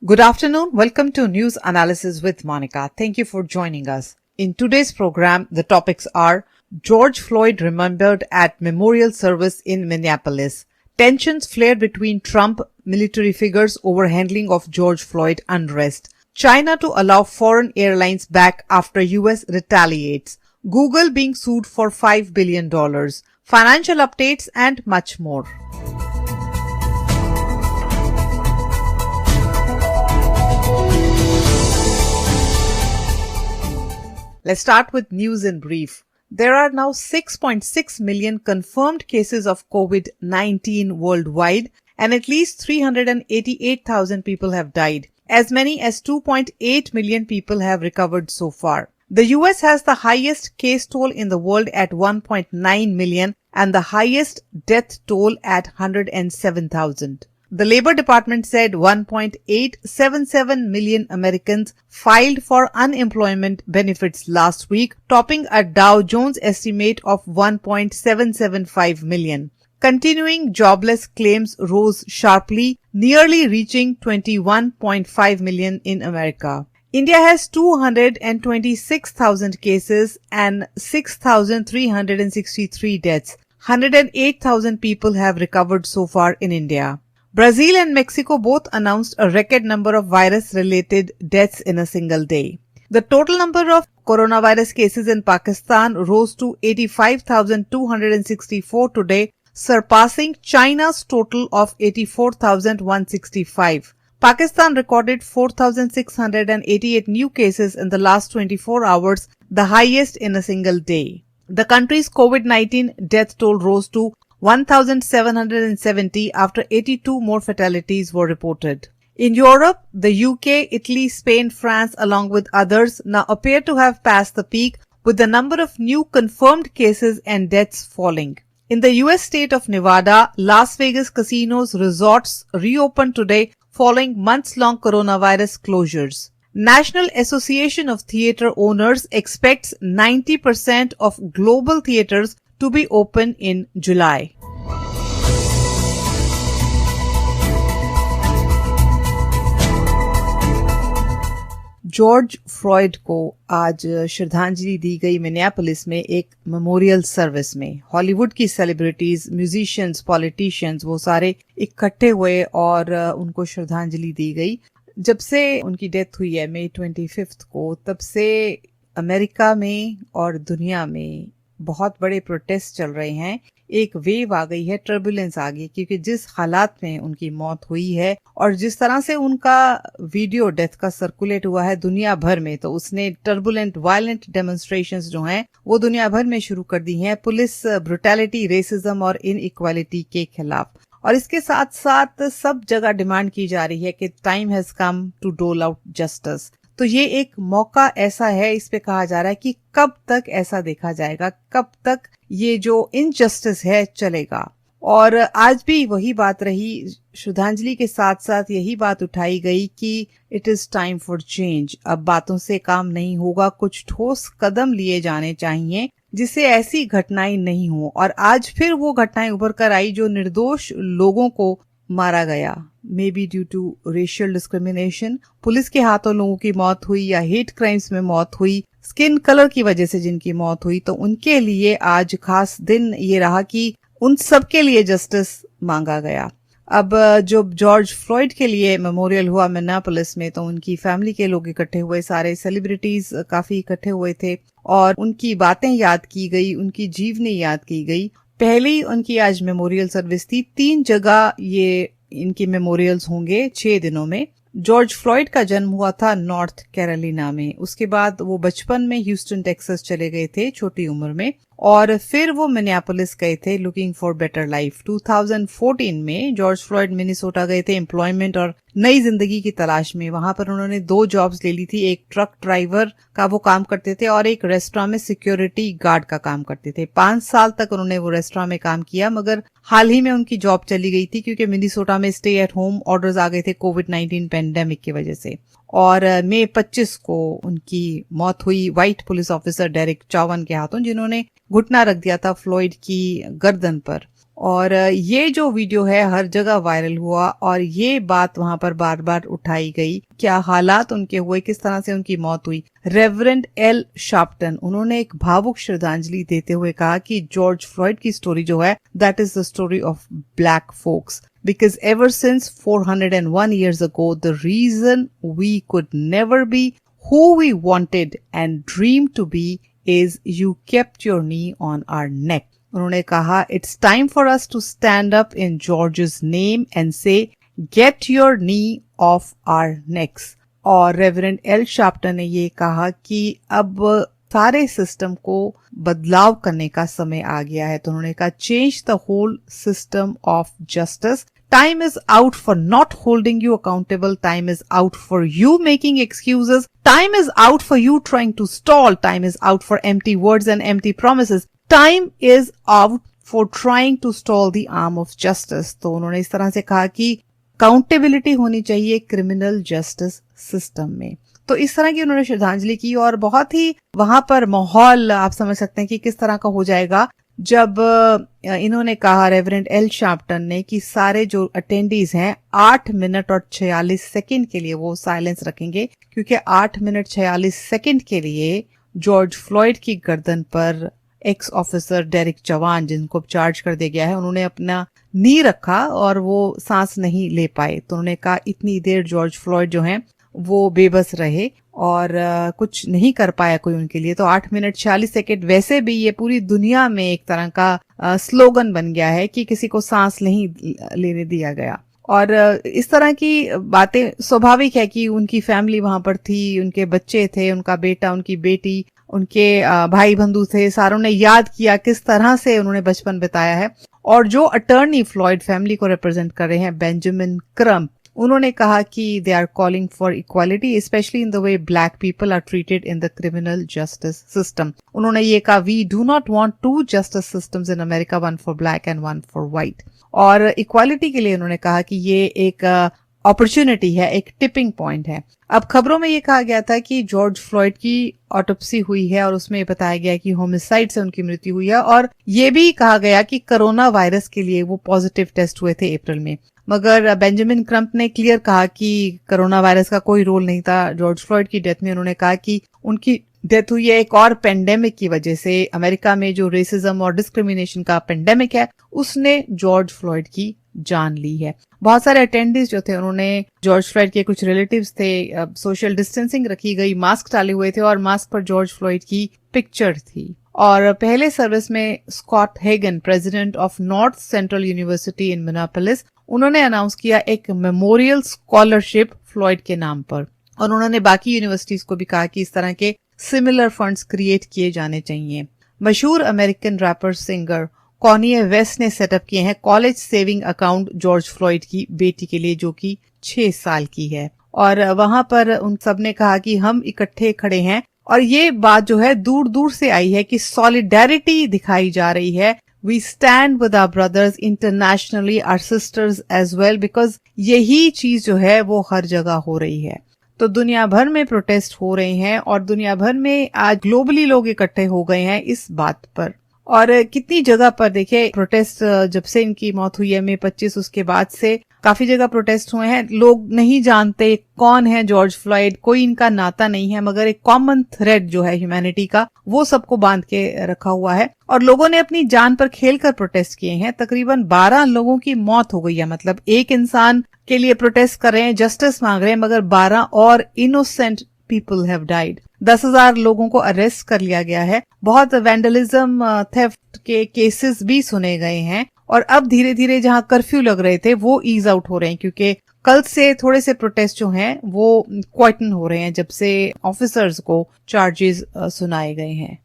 Good afternoon. Welcome to News Analysis with Monica. Thank you for joining us. In today's program, the topics are George Floyd remembered at memorial service in Minneapolis. Tensions flared between Trump military figures over handling of George Floyd unrest. China to allow foreign airlines back after US retaliates. Google being sued for $5 billion. Financial updates and much more. Let's start with news in brief. There are now 6.6 million confirmed cases of COVID-19 worldwide, and at least 388,000 people have died. As many as 2.8 million people have recovered so far. The US has the highest case toll in the world at 1.9 million and the highest death toll at 107,000. The Labor Department said 1.877 million Americans filed for unemployment benefits last week, topping a Dow Jones estimate of 1.775 million. Continuing jobless claims rose sharply, nearly reaching 21.5 million in America. India has 226,000 cases and 6,363 deaths. 108,000 people have recovered so far in India. Brazil and Mexico both announced a record number of virus-related deaths in a single day. The total number of coronavirus cases in Pakistan rose to 85,264 today, surpassing China's total of 84,165. Pakistan recorded 4,688 new cases in the last 24 hours, the highest in a single day. The country's COVID-19 death toll rose to 1,770 after 82 more fatalities were reported. In Europe, the UK, Italy, Spain, France, along with others, now appear to have passed the peak, with the number of new confirmed cases and deaths falling. In the US state of Nevada, Las Vegas casinos resorts reopened today following months-long coronavirus closures. National Association of Theatre Owners expects 90% of global theatres to be open in July. George Floyd को आज श्रद्धांजलि दी गई Minneapolis में एक memorial service में। Hollywood की celebrities, musicians, politicians वो सारे इकट्ठे हुए और उनको श्रद्धांजलि दी गई। जब से उनकी डेथ हुई है मई 25 को, तब से अमेरिका में और दुनिया में बहुत बड़े प्रोटेस्ट चल रहे हैं। एक वेव आ गई है, टर्बुलेंस आ गई, क्योंकि जिस हालात में उनकी मौत हुई है और जिस तरह से उनका वीडियो डेथ का सर्कुलेट हुआ है दुनिया भर में, तो उसने टर्बुलेंट वायलेंट डेमोन्स्ट्रेशंस जो हैं वो दुनिया भर में शुरू कर दी हैं पुलिस ब्रुटैलिटी, रेसिज्म और इनइक्वालिटी के खिलाफ। और इसके साथ साथ सब जगह डिमांड की जा रही है कि टाइम हैज कम टू डोल आउट जस्टिस। तो ये एक मौका ऐसा है, इस पे कहा जा रहा है कि कब तक ऐसा देखा जाएगा, कब तक ये जो इनजस्टिस है चलेगा। और आज भी वही बात रही, श्रद्धांजलि के साथ साथ यही बात उठाई गई कि it is time for change. अब बातों से काम नहीं होगा, कुछ ठोस कदम लिए जाने चाहिए जिससे ऐसी घटनाएं नहीं हो। और आज फिर वो घटनाएं उभर कर आई जो निर्दोष लोगों को मारा गया, maybe due to racial discrimination. Police के हाथों लोगों की मौत हुई या हेट क्राइम्स में मौत हुई, स्किन कलर की वजह से जिनकी मौत हुई, तो उनके लिए आज खास दिन ये रहा कि उन सब के लिए जस्टिस मांगा गया। अब जो जॉर्ज फ्लॉयड के लिए मेमोरियल हुआ मिनियापोलिस में, तो उनकी फैमिली के लोग इकट्ठे हुए, सारे सेलिब्रिटीज काफी इकट्ठे हुए थे और उनकी बातें याद की गई, उनकी जीवनी याद की गई। पहली उनकी आज मेमोरियल सर्विस थी। 3 जगह ये इनके मेमोरियल्स होंगे 6 दिनों में। जॉर्ज फ्लॉयड का जन्म हुआ था नॉर्थ कैरोलिना में। उसके बाद वो बचपन में ह्यूस्टन टेक्सास चले गए थे छोटी उम्र में, और फिर वो मिनियापोलिस गए थे लुकिंग फॉर बेटर लाइफ। 2014 में जॉर्ज फ्लॉयड मिनेसोटा गए थे एम्प्लॉयमेंट और नई जिंदगी की तलाश में। वहां पर उन्होंने 2 जॉब्स ले ली थी, एक ट्रक ड्राइवर का वो काम करते थे और एक रेस्टोरेंट में सिक्योरिटी गार्ड का काम करते थे। 5 साल तक उन्होंने वो रेस्टोरेंट में काम किया, मगर हाल ही में उनकी जॉब चली गई थी क्योंकि मिनेसोटा में स्टे एट होम ऑर्डर्स आ गए थे कोविड-19 पेंडेमिक की वजह से। और मई 25 को उनकी मौत हुई व्हाइट पुलिस ऑफिसर डेरिक चौवन के हाथों, जिन्होंने घुटना रख दिया था फ्लॉयड की गर्दन पर। और ये जो वीडियो है हर जगह वायरल हुआ और ये बात वहां पर बार बार उठाई गई, क्या हालात उनके हुए, किस तरह से उनकी मौत हुई। रेवरेंड एल शार्पटन, उन्होंने एक भावुक श्रद्धांजलि देते हुए कहा कि जॉर्ज फ्लॉयड की स्टोरी जो है that is the story of black folks, because ever since 401 years ago the reason we could never be who we wanted and dreamed to be is you kept your knee on our neck. उन्होंने कहा it's time for us to stand up in George's name and say get your knee off our necks. और reverend L शार्पटन ने ये कहा कि अब सारे system को बदलाव करने का समय आ गया है। तो उन्होंने कहा change the whole system of justice. Time is out for not holding you accountable. Time is out for you making excuses. Time is out for you trying to stall. Time is out for empty words and empty promises. Time is out for trying to stall the arm of justice. तो उन्होंने इस तरह से कहा कि accountability होनी चाहिए criminal justice system में। तो इस तरह की उन्होंने श्रद्धांजलि की और बहुत ही वहां पर माहौल आप समझ सकते हैं कि किस तरह का हो जाएगा जब इन्होंने कहा, रेवरेंड एल शार्पटन ने, कि सारे जो अटेंडीज हैं 8 मिनट और 46 सेकंड के लिए वो साइलेंस रखेंगे, क्योंकि 8 मिनट 46 सेकंड के लिए जॉर्ज फ्लॉयड की गर्दन पर एक्स ऑफिसर डेरिक चवान, जिनको चार्ज कर दिया गया है, उन्होंने अपना नी रखा और वो सांस नहीं ले पाए। तो उन्होंने कहा इतनी देर जॉर्ज फ्लॉयड जो हैं वो बेबस रहे और कुछ नहीं कर पाया कोई उनके लिए। तो 8 मिनट 46 सेकंड वैसे भी ये पूरी दुनिया में एक तरह का स्लोगन बन गया है कि किसी को सांस नहीं लेने दिया गया। और इस तरह की बातें स्वाभाविक है कि उनकी फैमिली वहां पर थी, उनके बच्चे थे, उनका बेटा, उनकी बेटी, उनके भाई बंधु थे, सारों ने याद किया किस तरह से उन्होंने बचपन बिताया है। और जो अटर्नी फ्लॉयड फैमिली को रिप्रेजेंट कर रहे हैं, बेंजामिन क्रम्प, उन्होंने कहा कि they are calling for equality specially in the way black people are treated in the criminal justice system. उन्होंने ये कहा we do not want two justice systems in America, one for black and one for white. और equality के लिए उन्होंने कहा कि ये एक अपॉर्चुनिटी है, एक टिपिंग पॉइंट है। अब खबरों में ये कहा गया था कि जॉर्ज फ्लॉयड की ऑटोप्सी हुई है और उसमें बताया गया कि होमिसाइड से उनकी मृत्यु हुई है, और ये भी कहा गया कि कोरोना वायरस के लिए वो पॉजिटिव टेस्ट हुए थे अप्रैल में। मगर बेंजामिन क्रम्प ने क्लियर कहा कि कोरोना वायरस का कोई रोल नहीं था जॉर्ज फ्लॉयड की डेथ में। उन्होंने कहा कि उनकी डेथ हुई है एक और पेंडेमिक की वजह से। अमेरिका में जो रेसिज्म और डिस्क्रिमिनेशन का पेंडेमिक है उसने जॉर्ज फ्लॉयड की जान ली है। बहुत सारे अटेंडेंट्स जो थे उन्होंने, जॉर्ज फ्लॉयड के कुछ रिलेटिव्स थे, सोशल डिस्टेंसिंग रखी गई, मास्क डाले हुए थे और मास्क पर जॉर्ज फ्लॉयड की पिक्चर थी। और पहले सर्विस में Scott Hagen, president of North Central University in Minneapolis, उन्होंने अनाउंस किया एक मेमोरियल स्कॉलरशिप फ्लॉयड के नाम पर। और उन्होंने बाकी यूनिवर्सिटीज को भी कहा कि इस तरह के सिमिलर फंड्स क्रिएट किए जाने चाहिए। मशहूर अमेरिकन रैपर सिंगर कॉनिये वेस्ट ने सेटअप किए हैं college saving account George Floyd की बेटी के लिए, जो कि 6 साल की है। और वहां पर उन सब ने कहा कि हम इकट्ठे खड़े हैं, और ये बात जो है दूर दूर से आई है कि सॉलिडेरिटी दिखाई जा रही है। We stand with our brothers internationally, our sisters as well, because यही चीज जो है वो हर जगह हो रही है। तो दुनिया भर में प्रोटेस्ट हो रहे हैं और दुनिया भर में आज ग्लोबली लोग इकट्ठे हो गए हैं इस बात पर। और कितनी जगह पर देखिए प्रोटेस्ट, जब से इनकी मौत हुई है मई 25, उसके बाद से काफी जगह प्रोटेस्ट हुए हैं। लोग नहीं जानते कौन है जॉर्ज फ्लॉयड, कोई इनका नाता नहीं है, मगर एक कॉमन थ्रेड जो है ह्यूमैनिटी का वो सबको बांध के रखा हुआ है। और लोगों ने अपनी जान पर खेलकर प्रोटेस्ट किए हैं। तकरीबन 12 लोगों की मौत हो गई है, मतलब एक इंसान के लिए प्रोटेस्ट कर रहे हैं, जस्टिस मांग रहे हैं, मगर 12 और इनोसेंट पीपल हैव डाइड। 10,000 लोगों को अरेस्ट कर लिया गया है। बहुत वैंडलिज्म, थेफ्ट के केसेस भी सुने गए हैं। और अब धीरे धीरे जहां कर्फ्यू लग रहे थे वो ईज आउट हो रहे हैं, क्योंकि कल से थोड़े से प्रोटेस्ट जो हैं वो क्वाइटन हो रहे हैं जब से ऑफिसर्स को चार्जेस सुनाए गए हैं।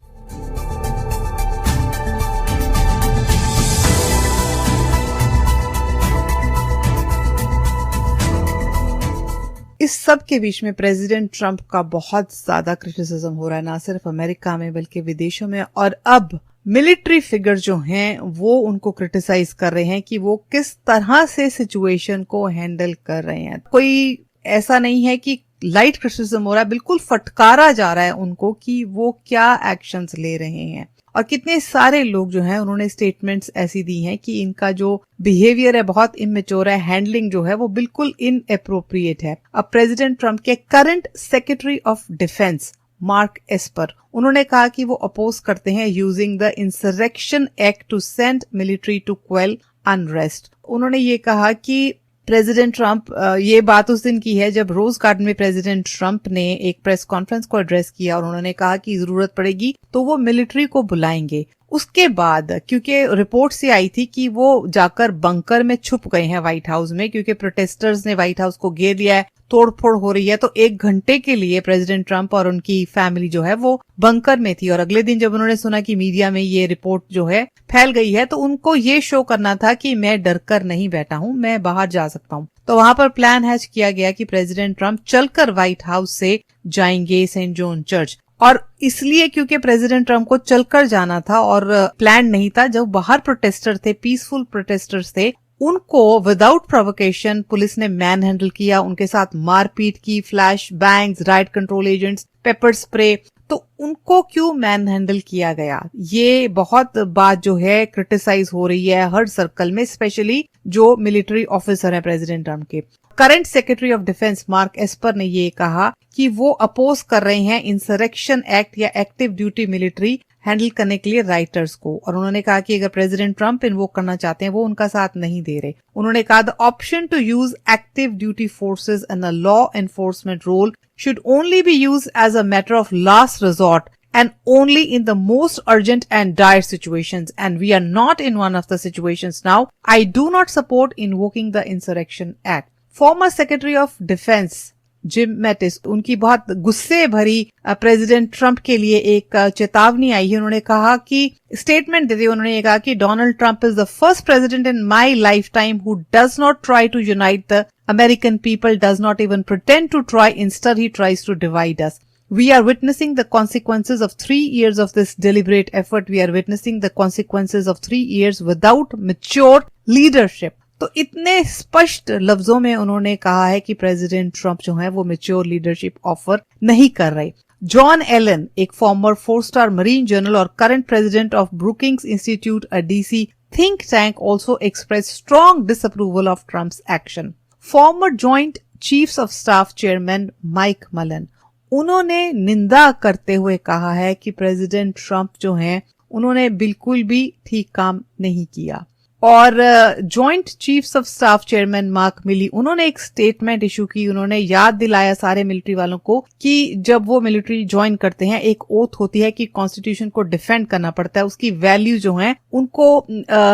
इस सब के बीच में प्रेसिडेंट ट्रंप का बहुत ज्यादा क्रिटिसिज्म हो रहा है, ना सिर्फ अमेरिका में बल्कि विदेशों में। और अब मिलिट्री फिगर जो हैं वो उनको क्रिटिसाइज कर रहे हैं कि वो किस तरह से सिचुएशन को हैंडल कर रहे हैं। कोई ऐसा नहीं है कि लाइट क्रिटिसिज्म हो रहा है, बिल्कुल फटकारा जा रहा है उनको कि वो क्या एक्शंस ले रहे हैं। और कितने सारे लोग जो हैं उन्होंने स्टेटमेंट्स ऐसी दी हैं कि इनका जो बिहेवियर है बहुत इमेच्योर है, हैंडलिंग जो है वो बिल्कुल इनएप्रोप्रिएट है। अब प्रेसिडेंट ट्रम्प के current secretary of defense Mark Esper, उन्होंने कहा कि वो अपोज करते हैं using the insurrection act to send military to quell unrest. उन्होंने ये कहा कि प्रेसिडेंट ट्रम्प, ये बात उस दिन की है जब रोज गार्डन में प्रेसिडेंट ट्रम्प ने एक प्रेस कॉन्फ्रेंस को एड्रेस किया और उन्होंने कहा कि जरूरत पड़ेगी तो वो मिलिट्री को बुलाएंगे। उसके बाद क्योंकि रिपोर्ट से आई थी कि वो जाकर बंकर में छुप गए हैं व्हाइट हाउस में, क्योंकि प्रोटेस्टर्स ने व्हाइट हाउस को घेर लिया है, तोड़फोड़ हो रही है, तो 1 घंटे के लिए प्रेसिडेंट ट्रम्प और उनकी फैमिली जो है वो बंकर में थी। और अगले दिन जब उन्होंने सुना कि मीडिया में ये रिपोर्ट जो है फैल गई है तो उनको ये शो करना था कि मैं डर कर नहीं बैठा हूं, मैं बाहर जा सकता हूं। तो वहां पर प्लान हैच किया गया कि प्रेसिडेंट ट्रम्प चलकर व्हाइट हाउस से जाएंगे सेंट जॉन चर्च, और इसलिए क्योंकि प्रेसिडेंट ट्रम्प को चलकर जाना था और प्लान नहीं था, जब बाहर प्रोटेस्टर थे, पीसफुल प्रोटेस्टर्स थे, उनको विदाउट प्रोवोकेशन पुलिस ने मैन हैंडल किया, उनके साथ मारपीट की, flash bangs, right control agents, paper spray. तो उनको क्यों मैन हैंडल किया गया, ये बहुत बात जो है क्रिटिसाइज हो रही है हर सर्कल में, स्पेशली जो मिलिट्री ऑफिसर है प्रेसिडेंट ट्रम्प के। Current secretary of defense Mark Esper ने ये कहा कि वो अपोज कर रहे हैं इंसरेक्शन एक्ट या एक्टिव ड्यूटी मिलिट्री हैंडल करने के लिए राइटर्स को, और उन्होंने कहा कि अगर प्रेसिडेंट ट्रम्प इन्वोक करना चाहते हैं वो उनका साथ नहीं दे रहे। उन्होंने कहा the option to use active duty forces in a law enforcement role should only be used as a matter of last resort and only in the most urgent and dire situations, and we are not in one of the situations now. I do not support invoking the Insurrection Act. Former Secretary of Defense Jim Mattis, उनकी बहुत गुस्से भरी president Trump के लिए एक चेतावनी आई है। उन्होंने कहा कि स्टेटमेंट देते हुए उन्होंने कहा कि Donald Trump is the first president in my life time who does not try to unite the American people, does not even pretend to try, instead he tries to divide us. We are witnessing the consequences of 3 years of this deliberate effort. We are witnessing the consequences of 3 years without mature leadership. तो इतने स्पष्ट लफ्जों में उन्होंने कहा है कि president Trump जो है वो मैच्योर लीडरशिप ऑफर नहीं कर रहे। जॉन एलन, एक फॉर्मर 4-स्टार मरीन जनरल और current president of Brookings Institute, a DC think tank, also express strong disapproval of Trump's action. Former joint chiefs of staff chairman Mike Mullen, उन्होंने निंदा करते हुए कहा है कि प्रेसिडेंट ट्रम्प जो हैं उन्होंने बिल्कुल भी ठीक काम नहीं किया। और joint chiefs of staff chairman mark मिली, उन्होंने एक स्टेटमेंट इशू की, उन्होंने याद दिलाया सारे मिलिट्री वालों को कि जब वो मिलिट्री ज्वाइन करते हैं एक ओथ होती है कि कॉन्स्टिट्यूशन को डिफेंड करना पड़ता है, उसकी वैल्यू जो है उनको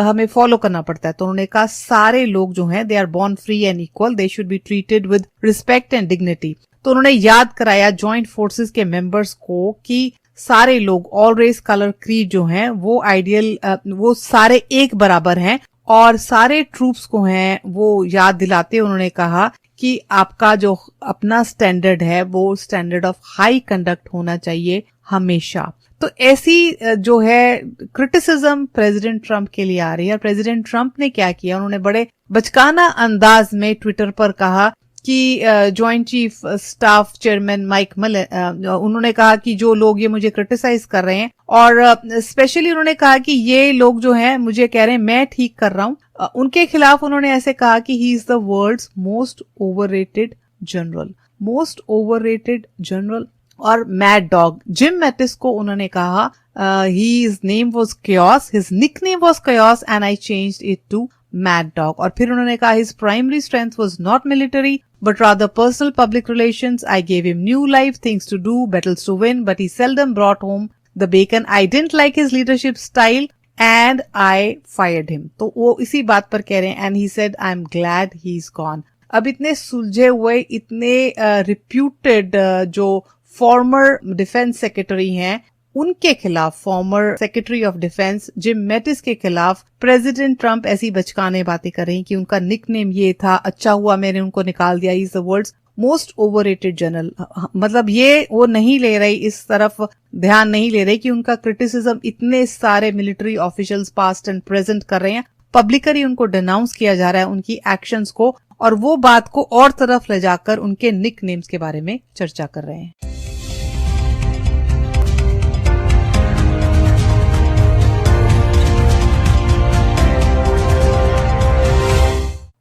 हमें फॉलो करना पड़ता है। तो उन्होंने कहा सारे लोग जो हैं they are born free and equal, they should be treated with respect and dignity. तो उन्होंने याद कराया जॉइंट फोर्सेस के मेंबर्स को कि सारे लोग, ऑल रेस कलर क्रीड जो हैं वो आइडियल, वो सारे एक बराबर हैं, और सारे ट्रूप्स को हैं वो याद दिलाते उन्होंने कहा कि आपका जो अपना स्टैंडर्ड है वो स्टैंडर्ड ऑफ हाई कंडक्ट होना चाहिए हमेशा। तो ऐसी जो है क्रिटिसिज्म प्रेसिडेंट ट्रम्प के लिए आ रही है। प्रेसिडेंट ट्रम्प ने क्या किया, उन्होंने बड़े बचकाना अंदाज में ट्विटर पर कहा कि joint chief staff chairman Mike Mullen, उन्होंने कहा कि जो लोग ये मुझे क्रिटिसाइज कर रहे हैं, और स्पेशली उन्होंने कहा कि ये लोग जो हैं मुझे कह रहे हैं मैं ठीक कर रहा हूं, उनके खिलाफ उन्होंने ऐसे कहा कि he is the world's most overrated general, most overrated general और मैड डॉग। जिम मैटिस को उन्होंने कहा his name was chaos, his nickname was chaos and I changed it to mad dog. और फिर उन्होंने कहा his primary strength was not military but rather personal public relations. I gave him new life, things to do, battles to win, but he seldom brought home the bacon. I didn't like his leadership style and I fired him. तो वो इसी बात पर कह रहे हैं and he said I'm glad he's gone. अब इतने सुलझे हुए, इतने रिप्यूटेड जो फॉर्मर डिफेंस सेक्रेटरी हैं उनके खिलाफ, former secretary of defense Jim Mattis के खिलाफ प्रेसिडेंट ट्रम्प ऐसी बचकाने बातें कर रहे हैं कि उनका निकनेम ये था, अच्छा हुआ मैंने उनको निकाल दिया, is the world's most overrated general. मतलब ये वो नहीं ले रही, इस तरफ ध्यान नहीं ले रही कि उनका क्रिटिसिज्म इतने सारे military officials past and present कर रहे हैं, पब्लिकली उनको डिनाउंस किया जा रहा है उनकी एक्शंस को, और वो बात को और तरफ ले जाकर उनके निकनेम्स के बारे में चर्चा कर रहे हैं।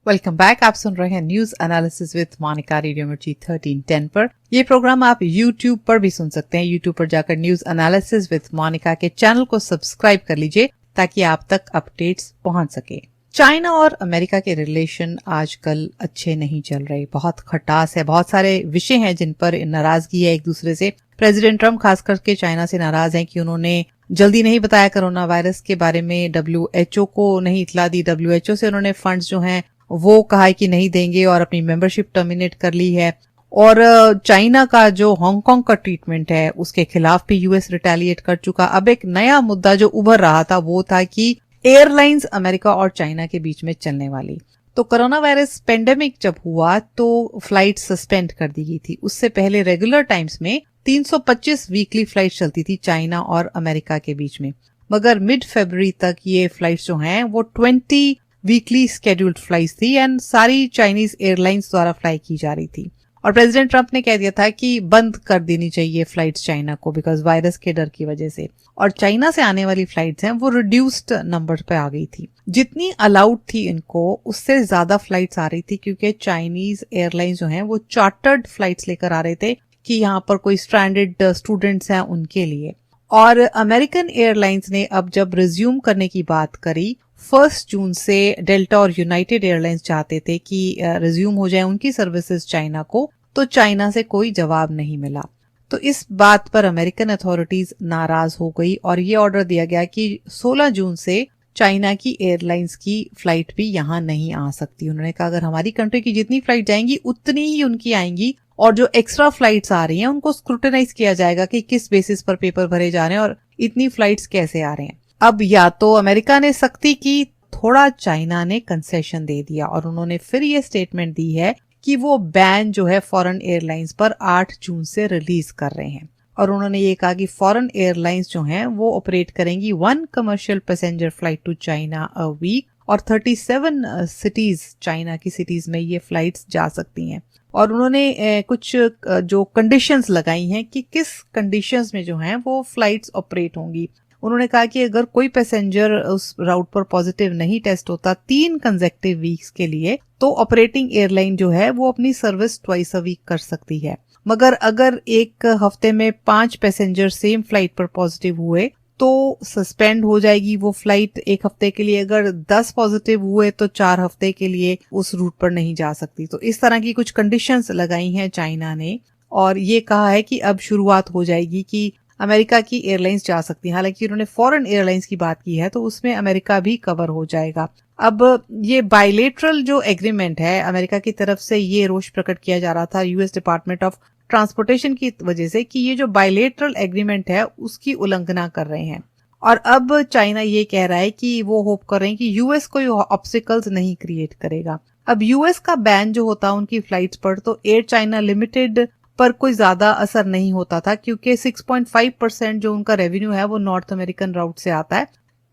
Welcome back. आप सुन रहे हैं news analysis with Monika Radio Mirchi 1310 पर। ये प्रोग्राम आप YouTube पर भी सुन सकते हैं। YouTube पर जाकर न्यूज एनालिसिस विद मोनिका के चैनल को सब्सक्राइब कर लीजिए ताकि आप तक अपडेट्स पहुंच सके। चाइना और अमेरिका के रिलेशन आजकल अच्छे नहीं चल रहे, बहुत खटास है, बहुत सारे विषय हैं जिन पर नाराजगी है एक दूसरे से। प्रेसिडेंट ट्रम्प खास करके चाइना से नाराज हैं कि उन्होंने जल्दी नहीं बताया कोरोना वायरस के बारे में, WHO को नहीं इतला दी। WHO से उन्होंने फंड्स जो हैं वो कहा है कि नहीं देंगे और अपनी मेंबरशिप टर्मिनेट कर ली है। और चाइना का जो हांगकांग का ट्रीटमेंट है उसके खिलाफ भी यूएस रिटेलिएट कर चुका। अब एक नया मुद्दा जो उभर रहा था वो था कि एयरलाइंस अमेरिका और चाइना के बीच में चलने वाली। तो कोरोना वायरस पेंडेमिक जब हुआ तो फ्लाइट सस्पेंड कर दी गई थी। उससे पहले रेगुलर टाइम्स में 325 वीकली फ्लाइट चलती थी चाइना और अमेरिका के बीच में, मगर मिड फरवरी तक ये फ्लाइट्स जो हैं वो 20 वीकली स्केड्यूल्ड फ्लाइट्स थी एंड सारी चाइनीज एयरलाइंस द्वारा फ्लाई की जा रही थी। और प्रेसिडेंट ट्रम्प ने कह दिया था कि बंद कर देनी चाहिए फ्लाइट्स चाइना को बिकॉज वायरस के डर की वजह से। और चाइना से आने वाली फ्लाइट्स हैं वो रिड्यूस्ड नंबर पे आ गई थी। जितनी अलाउड थी इनको उससे ज्यादा फ्लाइट्स आ रही थी क्योंकि चाइनीज एयरलाइंस जो हैं वो चार्टर्ड फ्लाइट्स लेकर आ रहे थे कि यहाँ पर कोई स्ट्रैंडेड स्टूडेंट्स हैं उनके लिए। और अमेरिकन एयरलाइंस ने अब जब रिज्यूम करने की बात करी 1 जून से डेल्टा और यूनाइटेड एयरलाइंस चाहते थे कि रिज्यूम हो जाए उनकी सर्विसेज चाइना को, तो चाइना से कोई जवाब नहीं मिला। तो इस बात पर अमेरिकन अथॉरिटीज नाराज हो गई और ये ऑर्डर दिया गया कि 16 जून से चाइना की एयरलाइंस की फ्लाइट भी यहाँ नहीं आ सकती। उन्होंने कहा अगर हमारी कंट्री की जितनी फ्लाइट जाएंगी उतनी ही उनकी आएंगी और जो एक्स्ट्रा फ्लाइट्स आ रही हैं उनको स्क्रूटिनाइज किया जाएगा कि किस बेसिस पर पेपर भरे जा रहे हैं और इतनी फ्लाइट्स कैसे आ रहे हैं। अब या तो अमेरिका ने सख्ती की, थोड़ा चाइना ने कंसेशन दे दिया और उन्होंने फिर ये स्टेटमेंट दी है कि वो बैन जो है फॉरेन एयरलाइंस पर 8 जून से रिलीज कर रहे हैं। और उन्होंने ये कहा कि फॉरेन एयरलाइंस जो हैं वो ऑपरेट करेंगी 1 commercial passenger flight to China a week और 37 सिटीज चाइना की सिटीज में ये फ्लाइट्स जा सकती हैं। और उन्होंने कुछ जो कंडीशंस लगाई हैं कि किस कंडीशंस में जो हैं वो फ्लाइट्स ऑपरेट होंगी। उन्होंने कहा कि अगर कोई पैसेंजर उस राउट पर पॉजिटिव नहीं टेस्ट होता 3 कंसेक्टिव वीक्स के लिए तो ऑपरेटिंग एयरलाइन जो है वो अपनी सर्विस ट्वाइस अ वीक कर सकती है। मगर अगर एक हफ्ते में 5 पैसेंजर सेम फ्लाइट पर पॉजिटिव हुए तो सस्पेंड हो जाएगी वो फ्लाइट एक हफ्ते के लिए। अगर 10 पॉजिटिव हुए तो 4 हफ्ते के लिए उस रूट पर नहीं जा सकती। तो इस तरह की कुछ कंडीशंस लगाई हैं चाइना ने और ये कहा है कि अब शुरुआत हो जाएगी कि अमेरिका की एयरलाइंस जा सकती हैं। हालांकि उन्होंने फॉरेन एयरलाइंस की बात की है तो उसमें अमेरिका भी कवर हो जाएगा। अब ये बायलेटरल जो एग्रीमेंट है अमेरिका की तरफ से ये रोष प्रकट किया जा रहा था यूएस डिपार्टमेंट ऑफ ट्रांसपोर्टेशन की वजह से कि ये जो बायलेटरल एग्रीमेंट है उसकी उल्लंघना कर रहे हैं। और अब चाइना ये कह रहा है कि वो होप कर रहे हैं कि यूएस कोई ऑब्स्टिकल्स नहीं क्रिएट करेगा। अब यूएस का बैन जो होता है उनकी फ्लाइट्स पर तो एयर चाइना लिमिटेड पर कोई ज्यादा असर नहीं होता था क्योंकि 6.5% जो उनका रेवेन्यू है वो नॉर्थ अमेरिकन राउट से आता है।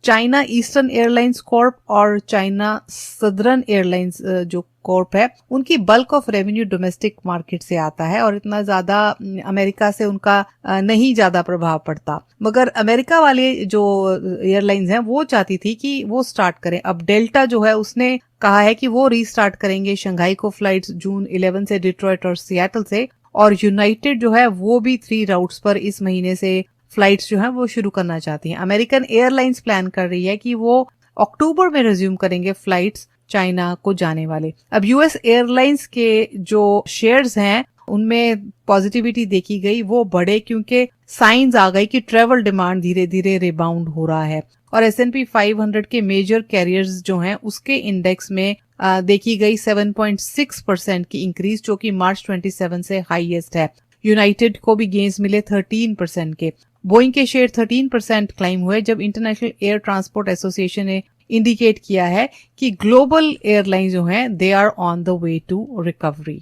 चाइना ईस्टर्न एयरलाइंस कॉर्प और चाइना सदर्न एयरलाइंस जो कॉर्प है उनकी bulk of revenue domestic market से आता है और इतना ज्यादा अमेरिका से उनका नहीं ज्यादा प्रभाव पड़ता। मगर अमेरिका वाले जो एयरलाइंस हैं वो चाहती थी कि वो स्टार्ट करें। अब डेल्टा जो है उसने कहा है कि वो रीस्टार्ट करेंगे शंघाई को फ्लाइट्स जून 11 से डिट्रॉयट और सियाटल से। और यूनाइटेड जो है वो भी 3 राउट्स पर इस महीने से फ्लाइट्स जो है वो शुरू करना चाहती हैं। अमेरिकन एयरलाइंस प्लान कर रही है कि वो अक्टूबर में रिज्यूम करेंगे फ्लाइट्स चाइना को जाने वाले। अब यूएस एयरलाइंस के जो शेयर्स हैं उनमें पॉजिटिविटी देखी गई, वो बढ़े क्योंकि साइंस आ गई कि ट्रेवल डिमांड धीरे धीरे रिबाउंड हो रहा है। और S&P 500 के मेजर कैरियर्स जो हैं उसके इंडेक्स में देखी गई 7.6% की इंक्रीज जो कि मार्च 27 से हाईएस्ट है। यूनाइटेड को भी गेन्स मिले 13% के। बोइंग के शेयर 13% क्लाइम हुए जब इंटरनेशनल एयर ट्रांसपोर्ट एसोसिएशन ने इंडिकेट किया है कि ग्लोबल एयरलाइन जो हैं they are on the way to recovery.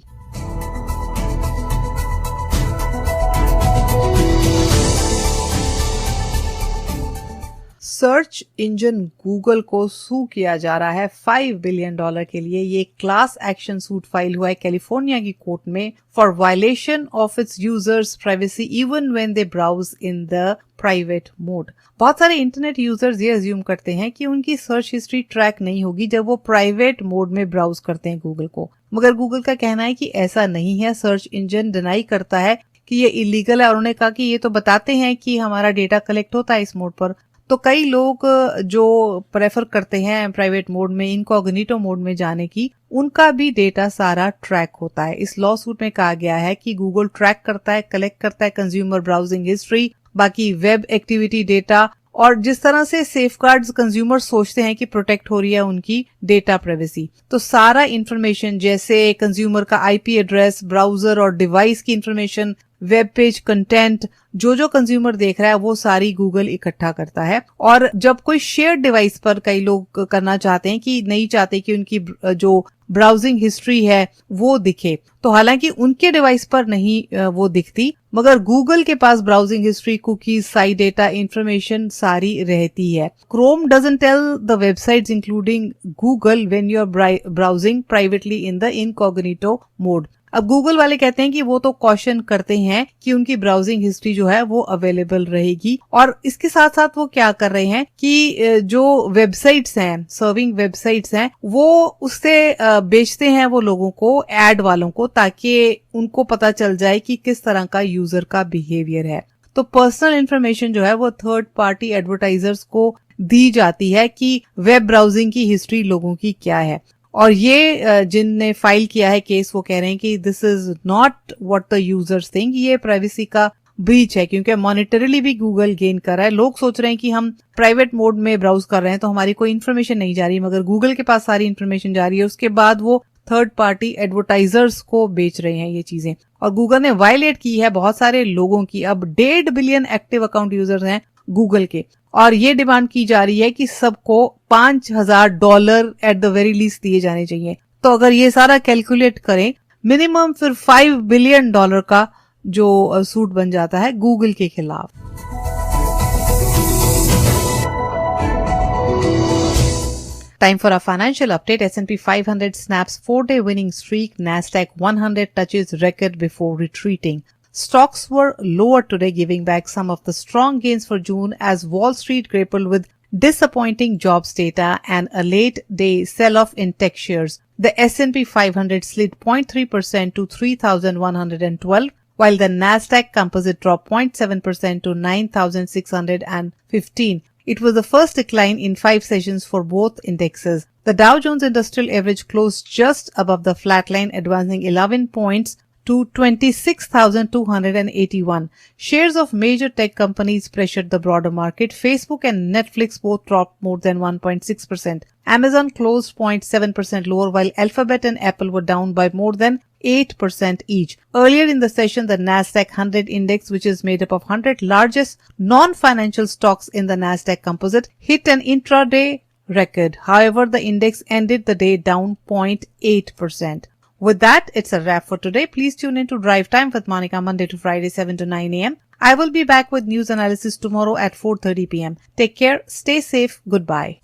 Search engine Google को सू किया जा रहा है $5 बिलियन के लिए। ये क्लास एक्शन सूट फाइल हुआ है कैलिफोर्निया की कोर्ट में for violation of its users privacy even when they browse in the private mode. बहुत सारे इंटरनेट यूजर्स ये अज्यूम करते हैं कि उनकी सर्च हिस्ट्री ट्रैक नहीं होगी जब वो प्राइवेट मोड में ब्राउज करते हैं गूगल को, मगर गूगल का कहना है कि ऐसा नहीं है। सर्च इंजन डिनाई करता है कि ये इलीगल है और उन्होंने कहा कि ये तो बताते हैं कि हमारा डेटा कलेक्ट होता है इस मोड पर। तो कई लोग जो प्रेफर करते हैं प्राइवेट मोड में, इनकॉग्निटो मोड में जाने की, उनका भी डेटा सारा ट्रैक होता है। इस लॉ सूट में कहा गया है कि गूगल ट्रैक करता है, कलेक्ट करता है कंज्यूमर ब्राउजिंग हिस्ट्री, बाकी वेब एक्टिविटी डेटा, और जिस तरह से सेफगार्ड्स कंज्यूमर सोचते हैं कि प्रोटेक्ट हो रही है उनकी डेटा प्राइवेसी, तो सारा इंफॉर्मेशन जैसे कंज्यूमर का आईपी एड्रेस, ब्राउजर और डिवाइस की इंफॉर्मेशन, वेब पेज कंटेंट, जो कंज्यूमर देख रहा है वो सारी गूगल इकट्ठा करता है। और जब कोई शेयर डिवाइस पर कई लोग करना चाहते हैं कि नहीं चाहते कि उनकी जो ब्राउजिंग हिस्ट्री है वो दिखे, तो हालांकि उनके डिवाइस पर नहीं वो दिखती, मगर गूगल के पास browsing history, cookies, site data, information सारी रहती है। Chrome doesn't tell the websites including Google when you are browsing privately in the incognito mode. अब गूगल वाले कहते हैं कि वो तो कॉशन करते हैं कि उनकी ब्राउजिंग हिस्ट्री जो है वो अवेलेबल रहेगी, और इसके साथ साथ वो क्या कर रहे हैं कि जो वेबसाइट्स हैं, सर्विंग वेबसाइट्स हैं, वो उससे बेचते हैं वो लोगों को, एड वालों को, ताकि उनको पता चल जाए कि किस तरह का यूजर का बिहेवियर है। तो पर्सनल इंफॉर्मेशन जो है वो थर्ड पार्टी एडवर्टाइजर्स को दी जाती है कि वेब ब्राउजिंग की हिस्ट्री लोगों की क्या है। और ये जिनने फाइल किया है केस, वो कह रहे हैं कि this is not what the users think, ये प्राइवेसी का ब्रीच है, क्योंकि मॉनिटरीली भी गूगल गेन कर रहा है। लोग सोच रहे हैं कि हम प्राइवेट मोड में ब्राउज कर रहे हैं तो हमारी कोई इन्फॉर्मेशन नहीं जा रही, मगर गूगल के पास सारी इन्फॉर्मेशन जा रही है। उसके बाद वो थर्ड पार्टी एडवर्टाइजर्स को बेच रहे हैं ये चीजें, और गूगल ने वायलेट की है बहुत सारे लोगों की। अब 1.5 बिलियन एक्टिव अकाउंट यूजर्स हैं गूगल के, और ये डिमांड की जा रही है कि सबको $5,000 एट द वेरी लीस्ट दिए जाने चाहिए। तो अगर ये सारा कैलकुलेट करें, मिनिमम फिर $5 बिलियन का जो सूट बन जाता है गूगल के खिलाफ। Time for our financial update. S&P 500 snaps 4-day winning streak. Nasdaq 100 touches record before retreating. Stocks were lower today, giving back some of the strong gains for June as Wall Street grappled with disappointing jobs data and a late-day sell-off in tech shares. The S&P 500 slid 0.3% to 3,112, while the Nasdaq Composite dropped 0.7% to 9,615. It was the first decline in 5 sessions for both indexes. The Dow Jones Industrial Average closed just above the flat line, advancing 11 points to 26,281. Shares of major tech companies pressured the broader market. Facebook and Netflix both dropped more than 1.6%. Amazon closed 0.7% lower, while Alphabet and Apple were down by more than 8% each. Earlier in the session, the Nasdaq 100 index, which is made up of 100 largest non-financial stocks in the Nasdaq Composite, hit an intraday record. However, the index ended the day down 0.8%. With that, it's a wrap for today. Please tune in to Drive Time with Monica Monday to Friday 7 to 9 a.m. I will be back with news analysis tomorrow at 4:30 p.m. Take care, stay safe, goodbye.